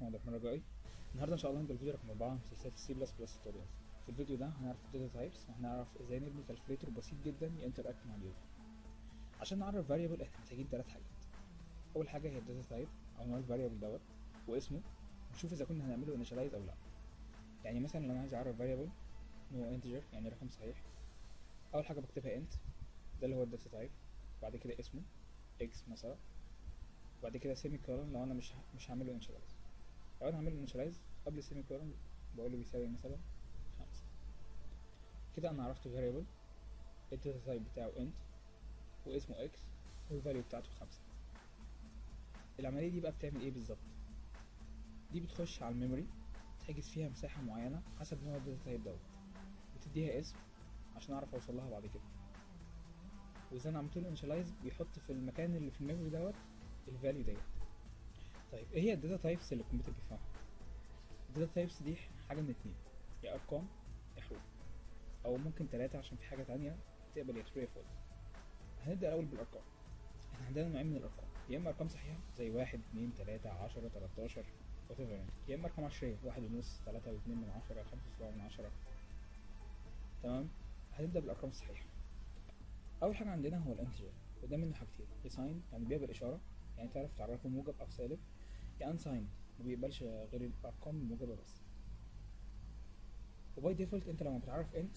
معاكم عبد الرحمن رجائي. النهارده ان شاء الله هنبدا الفيديو رقم 4 من سلسله السي بلس بلس توتوريالز. في الفيديو ده هنعرف الداتا تايبس وهنعرف ازاي نبني كالكوليتور بسيط جدا ينتراكت مع اليوزر. عشان نعرف فاريبل احنا محتاجين 3 حاجات. اول حاجه هي الداتا تايب او نوع الفاريبل دوت واسمه، ونشوف اذا كنا هنعمله انيشاليز او لا. يعني مثلا لو انا عايز اعرف فاريبل نوع انتجر يعني رقم صحيح، اول حاجه بكتبها انت، ده اللي هو الداتا تايب. بعد كده اسمه اكس مثلا، وبعد كده سيمي كولون لو انا مش هعمله انيشاليز. لو انا هعمله انيشاليز قبل السيمي كولون بقول له بيساوي مثلا 5. كده انا عرفت فاريبل الداتا تايب بتاعه انت واسمه اكس والفاليو بتاعته 5. العمليه دي بقى بتعمل ايه بالظبط؟ دي بتخش على الميموري تحجز فيها مساحه معينه حسب نوع الداتا تايب دوت، وتديها اسم عشان اعرف اوصل لها بعد كده. واذا انا عملت له انيشاليز بيحط في المكان اللي في الميموري دوت الفاليو ديت. طيب ايه هي الداتا تايبس اللي الكمبيوتر بيفهمها؟ الداتا تايبس دي حاجه من اتنين، يا ارقام يا حروف، او ممكن 3 عشان في حاجه تانية تقبل يا ترو يا فولس. هنبدا الاول بالارقام. احنا عندنا نوعين من الارقام، يا اما ارقام صحيحه زي 1 2 3 10 13 whatever يعني، يا اما ارقام عشريه 1 ونص 3 و2 من 10 5 7 من 10. تمام. هنبدا بالارقام الصحيحه. اول حاجه عندنا هو الانتجر، وده منه حاجتين، يا ساين يعني بيقبل اشاره يعني تعرف تعرفه موجب او سالب، يا انساين ما بيقبلش غير الارقام الموجبه بس. وباي ديفولت انت لما بتعرف انت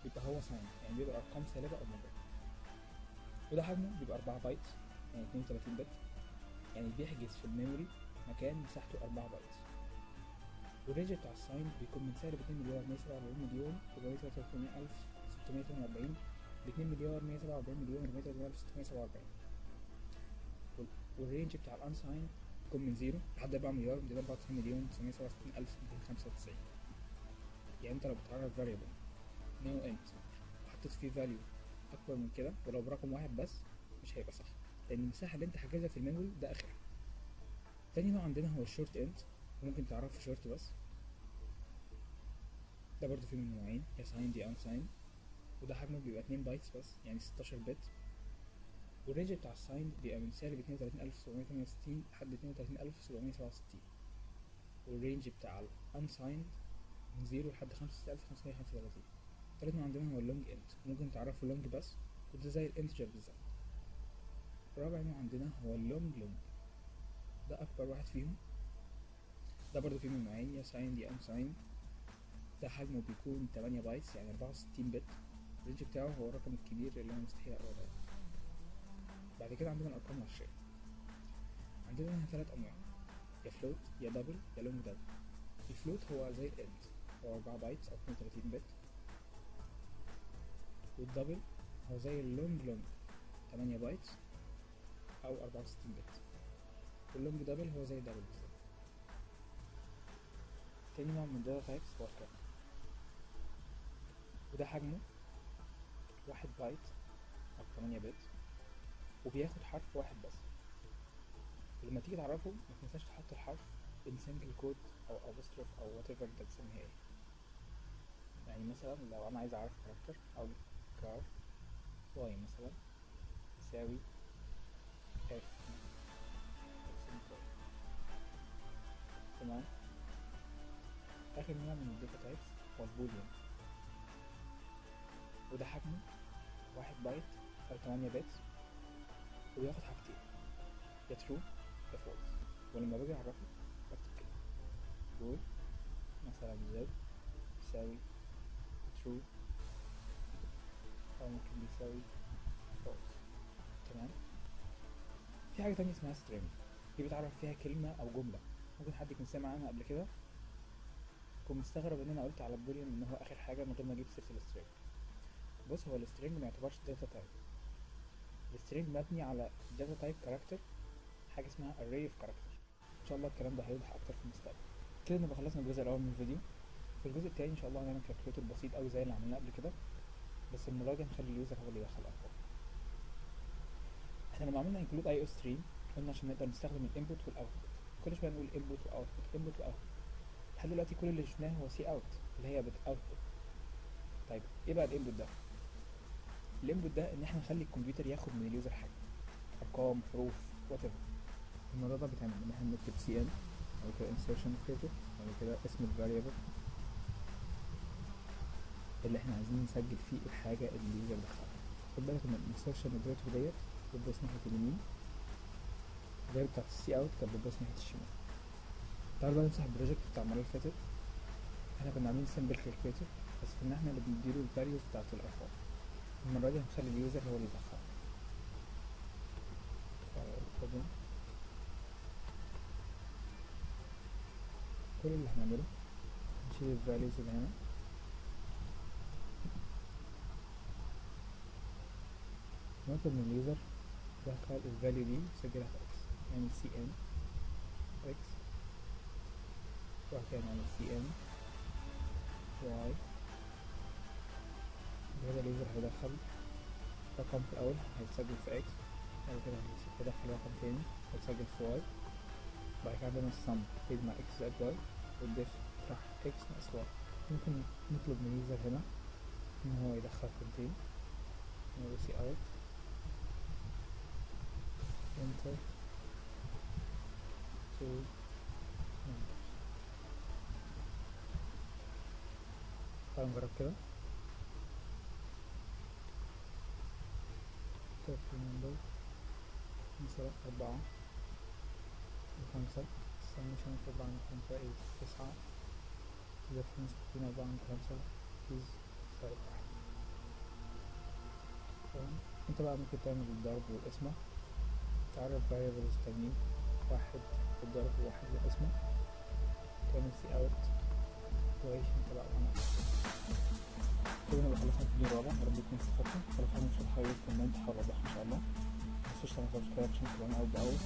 بيبقى هو ساين يعني بيبقى ارقام سالبه او موجبه. وده حجمه بيبقى 4 بايت يعني 32 بت، يعني بيحجز في الميموري مكان مساحته 4 بايت. والرينج بتاع الساين بيكون من سالب 2 مليار 147 مليون 483 ألف 648 ل 2 مليار 147 مليون 483 ألف 647. والرينج بتاع الانساين بيكون من 0 لحد 4 مليار 294 مليون 967 ألف 295. يعني انت لو بتعرف فاريبل نو انت وحطيت فيه فاليو اكبر من كده ولو برقم واحد بس مش هيبقى صح، لان المساحه اللي انت حاجزها في الميموري ده اخرها. تاني نوع عندنا هو الشورت انت، وممكن تعرفه شورت بس. ده برضه فيه من نوعين، يا ساين دي ان ساين، وده حجمه بيبقى 2 بايتس بس يعني 16 بت. والرينج بتاع الساين بيبقى من سالب 32768 لحد 32767. والرينج بتاع الان ساين من 0 لحد 65535. تالت نوع عندنا هو اللونج انت، ممكن تعرفه لونج بس، وده زي الانتجر بالظبط. رابع نوع عندنا هو اللونج لونج، ده اكبر واحد فيهم. ده برضه فيه من نوعين، يا ساين دي ان ساين. ده حجمه بيكون 8 بايتس يعني 64 بت. الرينج بتاعه هو الرقم الكبير اللي انا مستحيل اقراه ده. بعد كده عندنا الارقام العشريه. عندنا هنا 3 انواع، يا فلوت يا دبل يا لونج دبل. الفلوت هو زي الانت، هو 4 بايتس او 32 بت. والدبل هو زي اللونج لونج 8 بايتس او 64 بت. واللونج دبل هو زي الدبل بالظبط. تاني نوع من الداتا تايبس هو الكاركتر، وده حجمه 1 بايت او 8 بت، وبياخد حرف واحد بس. ولما تيجي تعرفه ما تنساش تحط الحرف in single كود او apostrophe او whatever انت تسميها ايه. يعني مثلا لو انا عايز اعرف كاركتر او كار واي مثلا يساوي اف تمام. اخر نوع من الداتا تايبس هو البوليان، وده حجمه 1 بايت او 8 بت، وبياخد حاجتين، يا true يا false. ولما باجي اعرفه بكتب كده بقول مثلا z يساوي true او ممكن بيساوي false. تمام. في حاجة تانية اسمها string، دي بتعرف فيها كلمة أو جملة. ممكن حد يكون سمع عنها قبل كده يكون مستغرب إن أنا قلت على البوليان إن هو آخر حاجة من غير ما أجيب سيرة السترينج. بص، هو السترينج ما يعتبرش داتا تايب. السترينج مبني على داتا تايب كاركتر، حاجة اسمها array of character. إن شاء الله الكلام ده هيوضح أكتر في المستقبل. كده نبقى خلصنا الجزء الأول من الفيديو. في الجزء التاني إن شاء الله هنعمل كالكوليتور بسيط أوي زي اللي عملناه قبل كده، بس المرة دي هنخلي اليوزر هو اللي يدخل الأرقام. احنا لما عملنا include IO stream قلنا عشان نقدر نستخدم الانبوت والاوتبوت، كل شويه نقول input واوتبوت input واوتبوت. لحد دلوقتي كل اللي شفناه هو سي اوت اللي هي اوتبوت. طيب ايه بقى الانبوت ده؟ الانبوت ده ان احنا نخلي الكمبيوتر ياخد من اليوزر حاجه، ارقام حروف وات ايفر. الموضوع ده بيتعمل ان احنا بنكتب cn بعد كده insertion operator، بعد كده اسم ال variable اللي احنا عايزين نسجل فيه الحاجة اللي اليوزر دخلها. خد بالك ان ال insertion operator ديت بتبص ناحية اليمين، غير بتاعت ال cout كانت بتبص ناحية الشمال. تعالوا بقى نمسح البروجكت بتاع المرة اللي فاتت. احنا كنا عاملين simple calculator بس كنا احنا اللي بنديله ال values بتاعت الأرقام. المرة دي هنخلي اليوزر هو اللي يدخلها. كل اللي هنعمله نشيل ال values اللي هنا، نطلب من اليوزر يدخل ال value دي يسجلها في x، يعني cn x، وبعد كده نعمل cn y. كده اليوزر هيدخل رقم في الأول هيتسجل في x، بعد كده هيدخل رقم تاني هيتسجل في y، بعد كده عندنا السم يجمع x زائد y، والديف يطرح x ناقص y. ممكن نطلب من اليوزر هنا إن هو يدخل قيمتين، نقول cout enter to numbers. تعالوا نجرب كده. total number مثلا 4 و5، summation of 4 و 5 is 9، difference between 4 و 5 is -1. تمام. انت بقى ممكن تعمل الضرب والقسمة، تعرف variables تانيين، واحد للضرب وواحد للقسمة، تعمل cout وعيش انت بقى مع نفسك. كده نبقى خلصنا الفيديو الرابع، يا رب يكون استفدتوا. لو في حاجة مش واضحة كومنت هحاول اوضحها ان شاء الله. متنسوش تعملوا سبسكرايب عشان تبقوا معايا اول بأول.